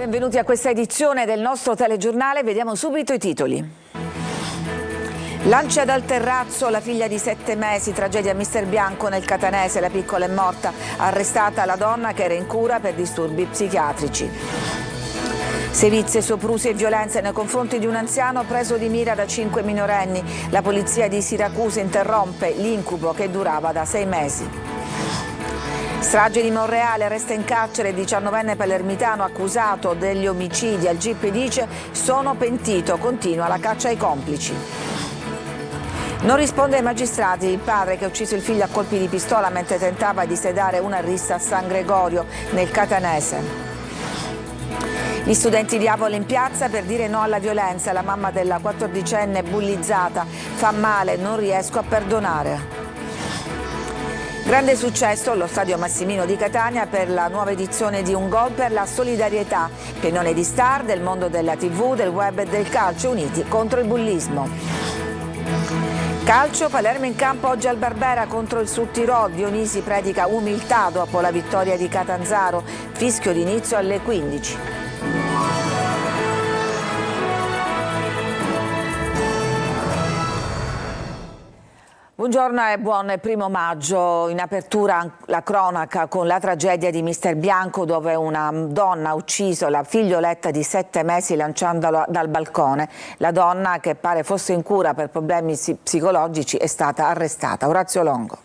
benvenuti a questa edizione del nostro telegiornale. Vediamo subito i titoli. Lancia dal terrazzo la figlia di 7 mesi, tragedia a Mister Bianco nel Catanese, la piccola è morta, arrestata la donna che era in cura per disturbi psichiatrici. Sevizie, soprusi e violenze nei confronti di un anziano preso di mira da 5 minorenni. La polizia di Siracusa interrompe l'incubo che durava da 6 mesi. Strage di Monreale, resta in carcere il 19enne palermitano accusato degli omicidi. Al GIP dice: sono pentito, continua la caccia ai complici. Non risponde ai magistrati il padre che ha ucciso il figlio a colpi di pistola mentre tentava di sedare una rissa a San Gregorio nel Catanese. Gli studenti di Apple in piazza per dire no alla violenza. La mamma della 14enne bullizzata: fa male, non riesco a perdonare. Grande successo allo Stadio Massimino di Catania per la nuova edizione di Un Gol per la solidarietà. Pienone di star del mondo della TV, del web e del calcio uniti contro il bullismo. Calcio, Palermo in campo oggi al Barbera contro il Sudtirol. Dionisi predica umiltà dopo la vittoria di Catanzaro. Fischio d'inizio alle 15. Buongiorno e buon 1° maggio. In apertura la cronaca con la tragedia di Mister Bianco, dove una donna ha ucciso la figlioletta di 7 mesi lanciandola dal balcone. La donna, che pare fosse in cura per problemi psicologici, è stata arrestata. Orazio Longo.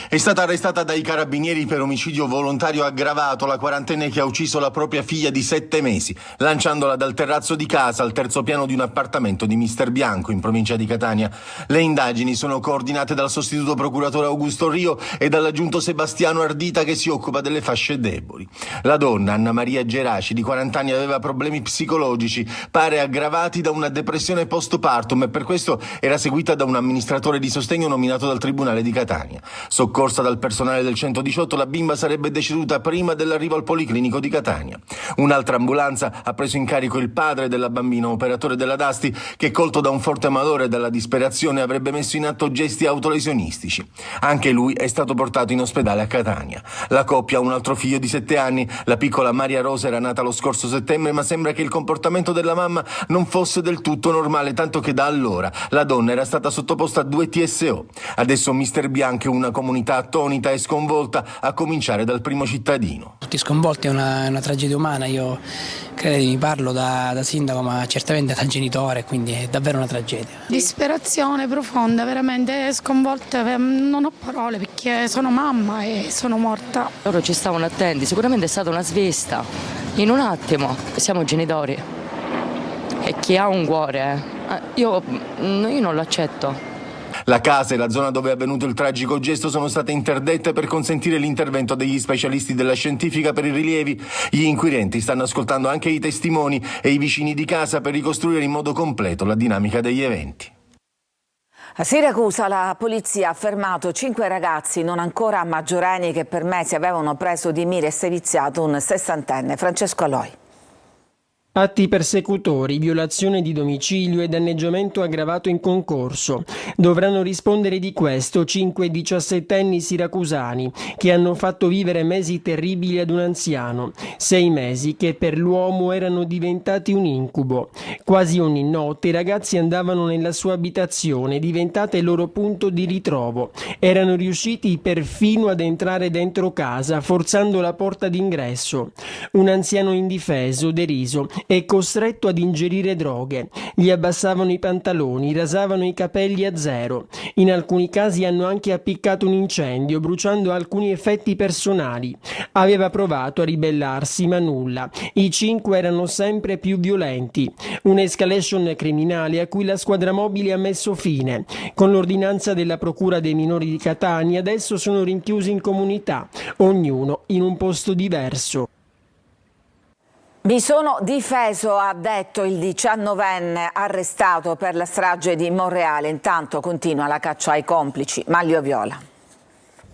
È stata arrestata dai carabinieri per omicidio volontario aggravato la quarantenne che ha ucciso la propria figlia di 7 mesi, lanciandola dal terrazzo di casa al 3° piano di un appartamento di Mister Bianco in provincia di Catania. Le indagini sono coordinate dal sostituto procuratore Augusto Rio e dall'aggiunto Sebastiano Ardita, che si occupa delle fasce deboli. La donna, Anna Maria Geraci, di 40 anni, aveva problemi psicologici, pare aggravati da una depressione postpartum, e per questo era seguita da un amministratore di sostegno nominato dal Tribunale di Catania. Soccorsa dal personale del 118, la bimba sarebbe deceduta prima dell'arrivo al Policlinico di Catania. Un'altra ambulanza ha preso in carico il padre della bambina, operatore della Dasti, che, colto da un forte malore e dalla disperazione, avrebbe messo in atto gesti autolesionistici. Anche lui è stato portato in ospedale a Catania. La coppia ha un altro figlio di 7 anni. La piccola Maria Rosa era nata lo scorso settembre, ma sembra che il comportamento della mamma non fosse del tutto normale, tanto che da allora la donna era stata sottoposta a 2 TSO. Adesso Mister Bianco è una comunità attonita e sconvolta, a cominciare dal primo cittadino. Tutti sconvolti, è una tragedia umana. Io credimi, parlo da sindaco, ma certamente da genitore, quindi è davvero una tragedia. Disperazione profonda, veramente sconvolta, non ho parole perché sono mamma e sono morta. Loro ci stavano attenti, sicuramente è stata una svista, in un attimo. Siamo genitori e chi ha un cuore, io non lo accetto. La casa e la zona dove è avvenuto il tragico gesto sono state interdette per consentire l'intervento degli specialisti della scientifica per i rilievi. Gli inquirenti stanno ascoltando anche i testimoni e i vicini di casa per ricostruire in modo completo la dinamica degli eventi. A Siracusa la polizia ha fermato 5 ragazzi non ancora maggiorenni che per mesi avevano preso di mira e seviziato un 60enne. Francesco Aloi. Atti persecutori, violazione di domicilio e danneggiamento aggravato in concorso. Dovranno rispondere di questo 5 diciassettenni siracusani che hanno fatto vivere mesi terribili ad un anziano. 6 mesi che per l'uomo erano diventati un incubo. Quasi ogni notte i ragazzi andavano nella sua abitazione, diventata il loro punto di ritrovo. Erano riusciti perfino ad entrare dentro casa, forzando la porta d'ingresso. Un anziano indifeso, deriso, è costretto ad ingerire droghe. Gli abbassavano i pantaloni, rasavano i capelli a zero. In alcuni casi hanno anche appiccato un incendio, bruciando alcuni effetti personali. Aveva provato a ribellarsi, ma nulla. I 5 erano sempre più violenti. Un'escalation criminale a cui la squadra mobile ha messo fine. Con l'ordinanza della Procura dei minori di Catania adesso sono rinchiusi in comunità, ognuno in un posto diverso. Mi sono difeso, ha detto il 19enne arrestato per la strage di Monreale. Intanto continua la caccia ai complici. Maglio Viola.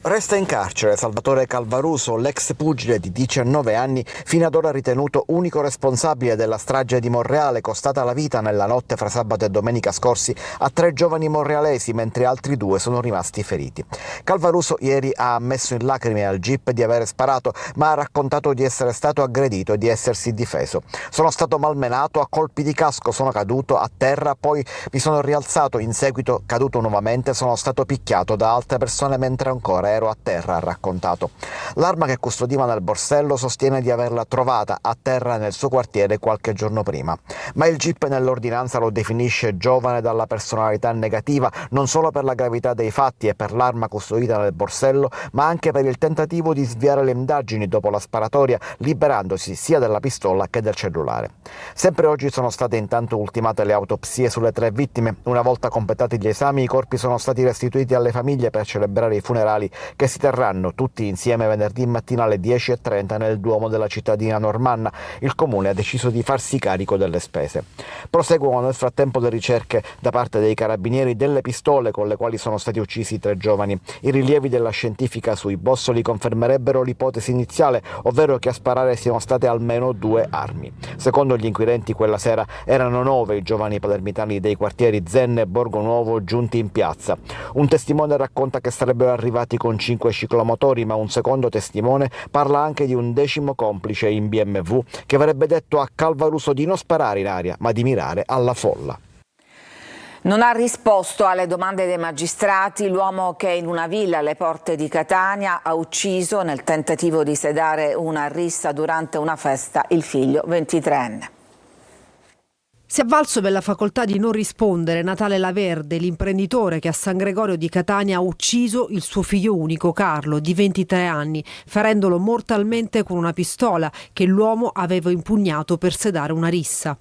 Resta in carcere Salvatore Calvaruso, l'ex pugile di 19 anni, fino ad ora ritenuto unico responsabile della strage di Monreale, costata la vita nella notte fra sabato e domenica scorsi a 3 giovani monrealesi, mentre altri 2 sono rimasti feriti. Calvaruso ieri ha ammesso in lacrime al GIP di avere sparato, ma ha raccontato di essere stato aggredito e di essersi difeso. Sono stato malmenato, a colpi di casco sono caduto a terra, poi mi sono rialzato, in seguito caduto nuovamente, sono stato picchiato da altre persone mentre ancora ero a terra, ha raccontato. L'arma che custodiva nel borsello sostiene di averla trovata a terra nel suo quartiere qualche giorno prima. Ma il GIP nell'ordinanza lo definisce giovane dalla personalità negativa, non solo per la gravità dei fatti e per l'arma custodita nel borsello, ma anche per il tentativo di sviare le indagini dopo la sparatoria, liberandosi sia della pistola che del cellulare. Sempre oggi sono state intanto ultimate le autopsie sulle 3 vittime. Una volta completati gli esami, i corpi sono stati restituiti alle famiglie per celebrare i funerali che si terranno tutti insieme venerdì mattina alle 10:30 nel Duomo della cittadina normanna. Il comune ha deciso di farsi carico delle spese. Proseguono nel frattempo le ricerche da parte dei carabinieri delle pistole con le quali sono stati uccisi i 3 giovani. I rilievi della scientifica sui bossoli confermerebbero l'ipotesi iniziale, ovvero che a sparare siano state almeno 2 armi. Secondo gli inquirenti quella sera erano 9 i giovani palermitani dei quartieri Zenne e Borgo Nuovo giunti in piazza. Un testimone racconta che sarebbero arrivati con 5 ciclomotori, ma un secondo testimone parla anche di un 10° complice in BMW che avrebbe detto a Calvaruso di non sparare in aria, ma di mirare alla folla. Non ha risposto alle domande dei magistrati l'uomo che in una villa alle porte di Catania ha ucciso, nel tentativo di sedare una rissa durante una festa, il figlio 23enne. Si è avvalso per la facoltà di non rispondere Natale Laverde, l'imprenditore che a San Gregorio di Catania ha ucciso il suo figlio unico Carlo, di 23 anni, ferendolo mortalmente con una pistola che l'uomo aveva impugnato per sedare una rissa.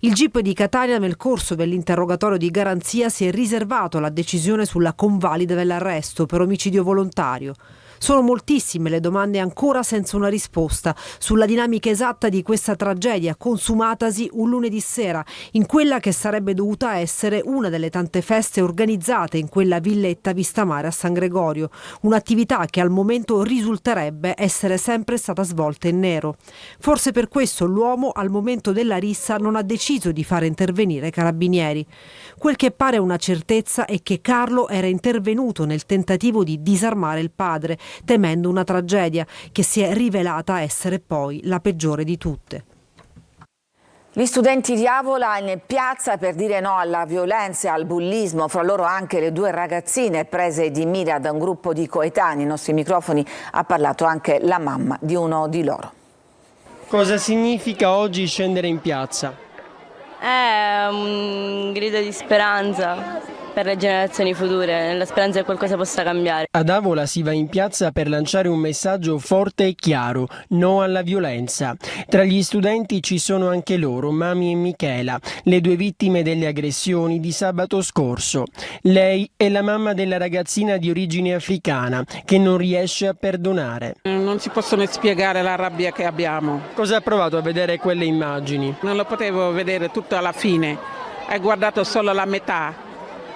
Il GIP di Catania nel corso dell'interrogatorio di garanzia si è riservato la decisione sulla convalida dell'arresto per omicidio volontario. Sono moltissime le domande ancora senza una risposta sulla dinamica esatta di questa tragedia consumatasi un lunedì sera in quella che sarebbe dovuta essere una delle tante feste organizzate in quella villetta vista mare a San Gregorio, un'attività che al momento risulterebbe essere sempre stata svolta in nero. Forse per questo l'uomo al momento della rissa non ha deciso di fare intervenire i carabinieri. Quel che pare una certezza è che Carlo era intervenuto nel tentativo di disarmare il padre, temendo una tragedia che si è rivelata essere poi la peggiore di tutte. Gli studenti di Avola in piazza per dire no alla violenza e al bullismo, fra loro anche le 2 ragazzine prese di mira da un gruppo di coetanei. Ai nostri microfoni ha parlato anche la mamma di uno di loro. Cosa significa oggi scendere in piazza? È un grido di speranza per le generazioni future, nella speranza che qualcosa possa cambiare. Ad Avola si va in piazza per lanciare un messaggio forte e chiaro: no alla violenza. Tra gli studenti ci sono anche loro, Mami e Michela, le 2 vittime delle aggressioni di sabato scorso. Lei è la mamma della ragazzina di origine africana che non riesce a perdonare. Non si possono spiegare la rabbia che abbiamo. Cosa ha provato a vedere quelle immagini? Non lo potevo vedere tutto alla fine, hai guardato solo la metà.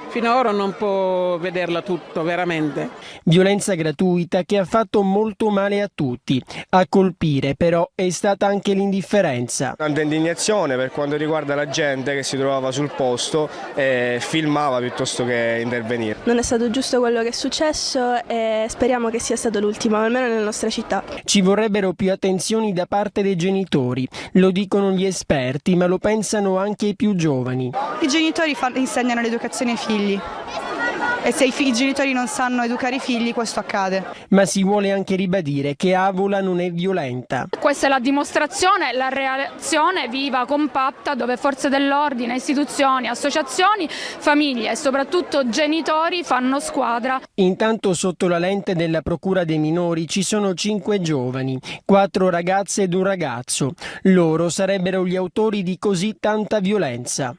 Fino ad ora non può vederla tutto, veramente. Violenza gratuita che ha fatto molto male a tutti. A colpire però è stata anche l'indifferenza. Tanta indignazione per quanto riguarda la gente che si trovava sul posto e filmava piuttosto che intervenire. Non è stato giusto quello che è successo e speriamo che sia stato l'ultimo, almeno nella nostra città. Ci vorrebbero più attenzioni da parte dei genitori. Lo dicono gli esperti, ma lo pensano anche i più giovani. I genitori insegnano l'educazione ai figli. E se i genitori non sanno educare i figli, questo accade. Ma si vuole anche ribadire che Avola non è violenta. Questa è la dimostrazione, la reazione viva, compatta, dove forze dell'ordine, istituzioni, associazioni, famiglie e soprattutto genitori fanno squadra. Intanto sotto la lente della Procura dei minori ci sono 5 giovani, 4 ragazze ed un ragazzo. Loro sarebbero gli autori di così tanta violenza.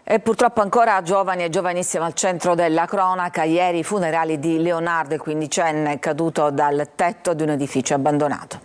E purtroppo ancora giovani e giovanissimi al centro della cronaca. Ieri i funerali di Leonardo, il 15enne caduto dal tetto di un edificio abbandonato.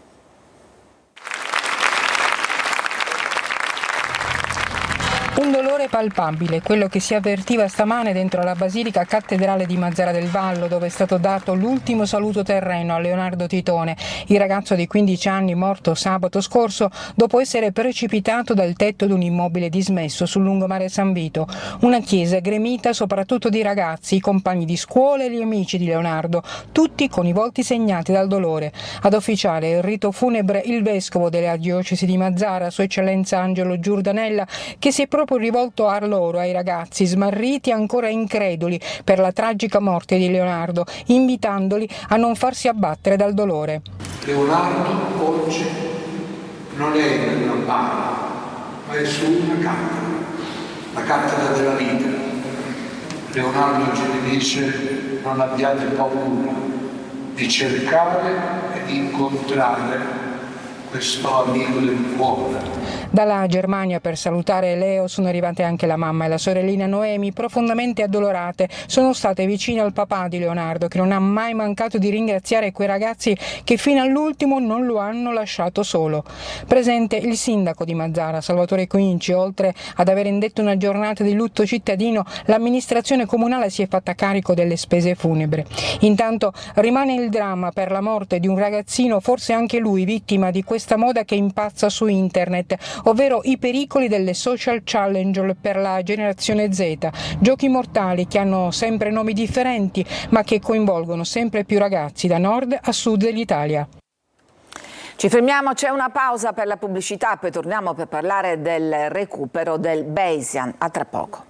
Un dolore è palpabile, quello che si avvertiva stamane dentro la Basilica Cattedrale di Mazara del Vallo, dove è stato dato l'ultimo saluto terreno a Leonardo Titone, il ragazzo di 15 anni morto sabato scorso dopo essere precipitato dal tetto di un immobile dismesso sul lungomare San Vito. Una chiesa gremita soprattutto di ragazzi, i compagni di scuola e gli amici di Leonardo, tutti con i volti segnati dal dolore. Ad officiare il rito funebre il vescovo della diocesi di Mazara, Sua Eccellenza Angelo Giordanella, che si è proprio rivolto a loro, ai ragazzi smarriti e ancora increduli per la tragica morte di Leonardo, invitandoli a non farsi abbattere dal dolore. Leonardo oggi non è in una bara, ma è su una cattedra, la cattedra della vita. Leonardo ci dice: non abbiate paura di cercare e di incontrare questo amico del cuore. Dalla Germania per salutare Leo sono arrivate anche la mamma e la sorellina Noemi, profondamente addolorate. Sono state vicine al papà di Leonardo, che non ha mai mancato di ringraziare quei ragazzi che fino all'ultimo non lo hanno lasciato solo. Presente il sindaco di Mazara, Salvatore Coinci. Oltre ad aver indetto una giornata di lutto cittadino, l'amministrazione comunale si è fatta carico delle spese funebri. Intanto rimane il dramma per la morte di un ragazzino, forse anche lui vittima di questa moda che impazza su internet, ovvero i pericoli delle social challenge per la generazione Z, giochi mortali che hanno sempre nomi differenti ma che coinvolgono sempre più ragazzi da nord a sud dell'Italia. Ci fermiamo, c'è una pausa per la pubblicità, poi torniamo per parlare del recupero del Bayesian. A tra poco.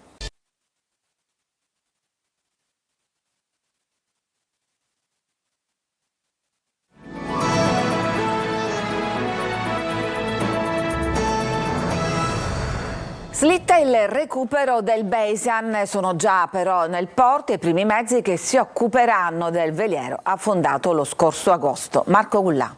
Slitta il recupero del Bayesian, sono già però nel porto i primi mezzi che si occuperanno del veliero affondato lo scorso agosto. Marco Gullà.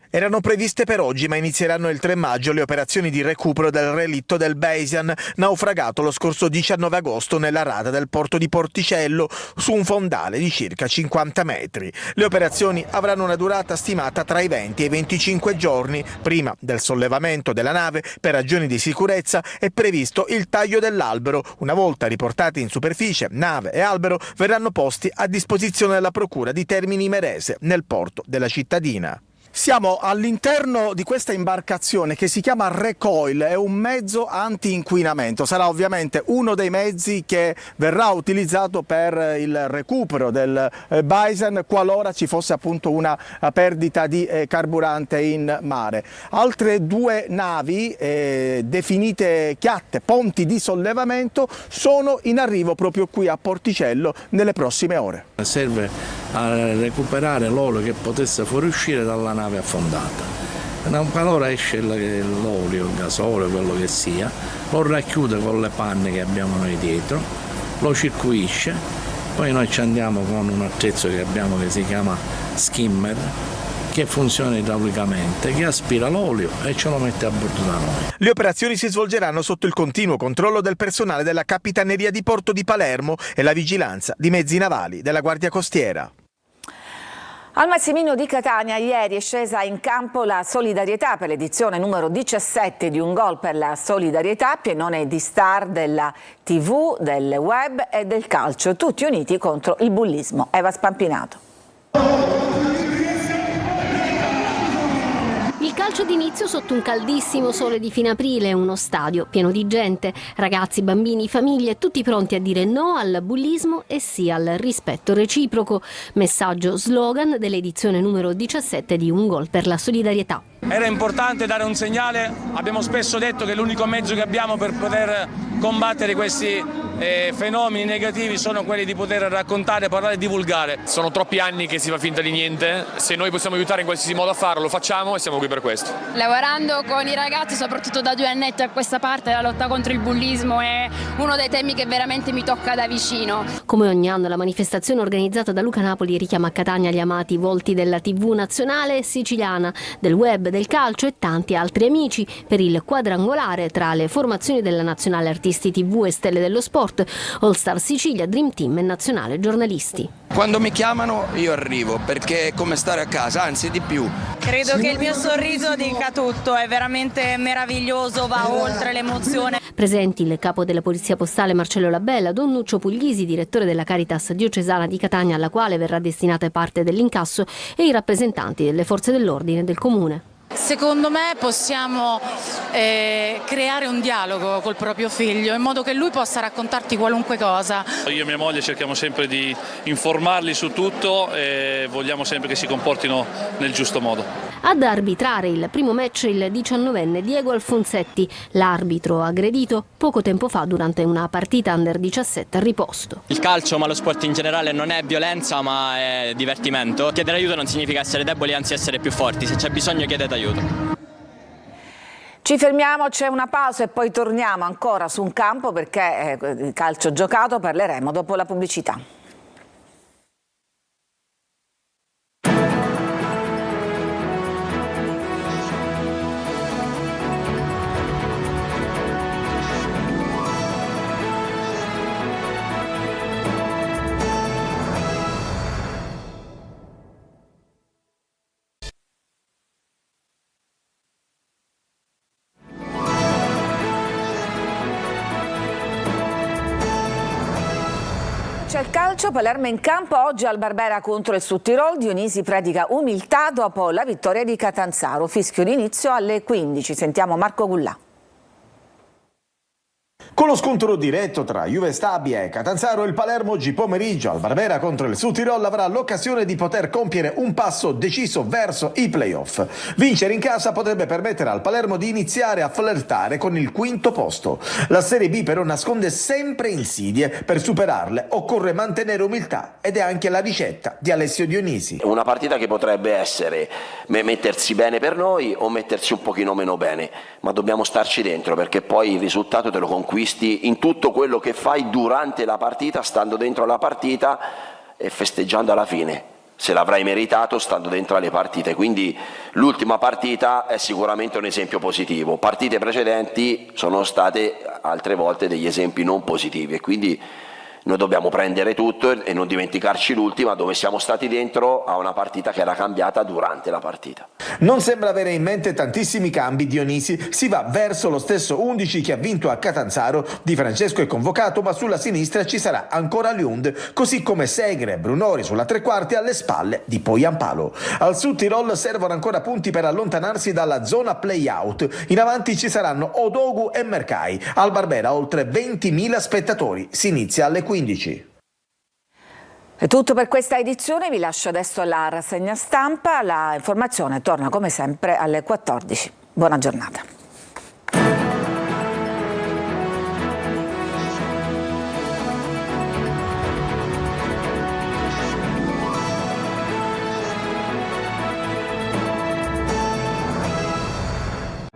Erano previste per oggi, ma inizieranno il 3 maggio le operazioni di recupero del relitto del Bayesian, naufragato lo scorso 19 agosto nella rada del porto di Porticello, su un fondale di circa 50 metri. Le operazioni avranno una durata stimata tra i 20 e i 25 giorni. Prima del sollevamento della nave, per ragioni di sicurezza, è previsto il taglio dell'albero. Una volta riportati in superficie, nave e albero verranno posti a disposizione della Procura di Termini Imerese, nel porto della cittadina. Siamo all'interno di questa imbarcazione che si chiama Recoil, è un mezzo anti-inquinamento, sarà ovviamente uno dei mezzi che verrà utilizzato per il recupero del Bayesian qualora ci fosse appunto una perdita di carburante in mare. Altre due navi definite chiatte, ponti di sollevamento, sono in arrivo proprio qui a Porticello nelle prossime ore. Serve a recuperare l'olio che potesse fuoriuscire dalla nave affondata. Qualora esce l'olio, il gasolio, quello che sia, lo racchiude con le panne che abbiamo noi dietro, lo circuisce, poi noi ci andiamo con un attrezzo che abbiamo che si chiama skimmer, che funziona idraulicamente, che aspira l'olio e ce lo mette a bordo da noi. Le operazioni si svolgeranno sotto il continuo controllo del personale della Capitaneria di Porto di Palermo e la vigilanza di mezzi navali della Guardia Costiera. Al Massimino di Catania ieri è scesa in campo la solidarietà per l'edizione numero 17 di Un Gol per la Solidarietà, pienone di star della TV, del web e del calcio, tutti uniti contro il bullismo. Eva Spampinato. Il calcio d'inizio sotto un caldissimo sole di fine aprile, uno stadio pieno di gente, ragazzi, bambini, famiglie, tutti pronti a dire no al bullismo e sì al rispetto reciproco. Messaggio slogan dell'edizione numero 17 di Un Gol per la Solidarietà. Era importante dare un segnale, abbiamo spesso detto che l'unico mezzo che abbiamo per poter combattere questi fenomeni negativi sono quelli di poter raccontare, parlare e divulgare. Sono troppi anni che si fa finta di niente, se noi possiamo aiutare in qualsiasi modo a farlo lo facciamo e siamo qui per questo. Lavorando con i ragazzi, soprattutto da 2 annetti a questa parte, la lotta contro il bullismo è uno dei temi che veramente mi tocca da vicino. Come ogni anno la manifestazione organizzata da Luca Napoli richiama a Catania gli amati volti della TV nazionale e siciliana, del web, del calcio e tanti altri amici per il quadrangolare tra le formazioni della Nazionale Artisti TV e Stelle dello Sport, All Star Sicilia, Dream Team e Nazionale Giornalisti. Quando mi chiamano io arrivo perché è come stare a casa, anzi di più. Credo che il mio sorriso dica tutto, è veramente meraviglioso, va oltre l'emozione. Presenti il capo della Polizia Postale Marcello Labella, Don Nuccio Puglisi, direttore della Caritas diocesana di Catania, alla quale verrà destinata parte dell'incasso, e i rappresentanti delle forze dell'ordine del comune. Secondo me possiamo creare un dialogo col proprio figlio in modo che lui possa raccontarti qualunque cosa. Io e mia moglie cerchiamo sempre di informarli su tutto e vogliamo sempre che si comportino nel giusto modo. Ad arbitrare il primo match il 19enne Diego Alfonsetti, l'arbitro aggredito poco tempo fa durante una partita under 17 a Riposto. Il calcio, ma lo sport in generale, non è violenza ma è divertimento. Chiedere aiuto non significa essere deboli, anzi essere più forti. Se c'è bisogno chiedete aiuto. Ci fermiamo, c'è una pausa e poi torniamo ancora su un campo perché di calcio giocato parleremo dopo la pubblicità. C'è il calcio, Palermo in campo oggi al Barbera contro il Südtirol. Dionisi predica umiltà dopo la vittoria di Catanzaro. Fischio d'inizio alle 15. Sentiamo Marco Gullà. Con lo scontro diretto tra Juve Stabia e Catanzaro, il Palermo oggi pomeriggio al Barbera contro il Südtirol avrà l'occasione di poter compiere un passo deciso verso i play-off. Vincere in casa potrebbe permettere al Palermo di iniziare a flirtare con il quinto posto. La Serie B però nasconde sempre insidie, per superarle occorre mantenere umiltà ed è anche la ricetta di Alessio Dionisi. Una partita che potrebbe essere mettersi bene per noi o mettersi un pochino meno bene, ma dobbiamo starci dentro perché poi il risultato te lo conquisti in tutto quello che fai durante la partita, stando dentro la partita e festeggiando alla fine, se l'avrai meritato stando dentro alle partite. Quindi l'ultima partita è sicuramente un esempio positivo. Partite precedenti sono state altre volte degli esempi non positivi e quindi noi dobbiamo prendere tutto e non dimenticarci l'ultima, dove siamo stati dentro a una partita che era cambiata durante la partita. Non sembra avere in mente tantissimi cambi Dionisi, si va verso lo stesso 11 che ha vinto a Catanzaro. Di Francesco è convocato, ma sulla sinistra ci sarà ancora Lund, così come Segre e Brunori sulla tre quarti alle spalle di Poyampalo. Al Südtirol servono ancora punti per allontanarsi dalla zona play-out. In avanti ci saranno Odogu e Mercai. Al Barbera oltre 20.000 spettatori. Si inizia alle 15. È tutto per questa edizione, vi lascio adesso alla rassegna stampa, la informazione torna come sempre alle 14. Buona giornata.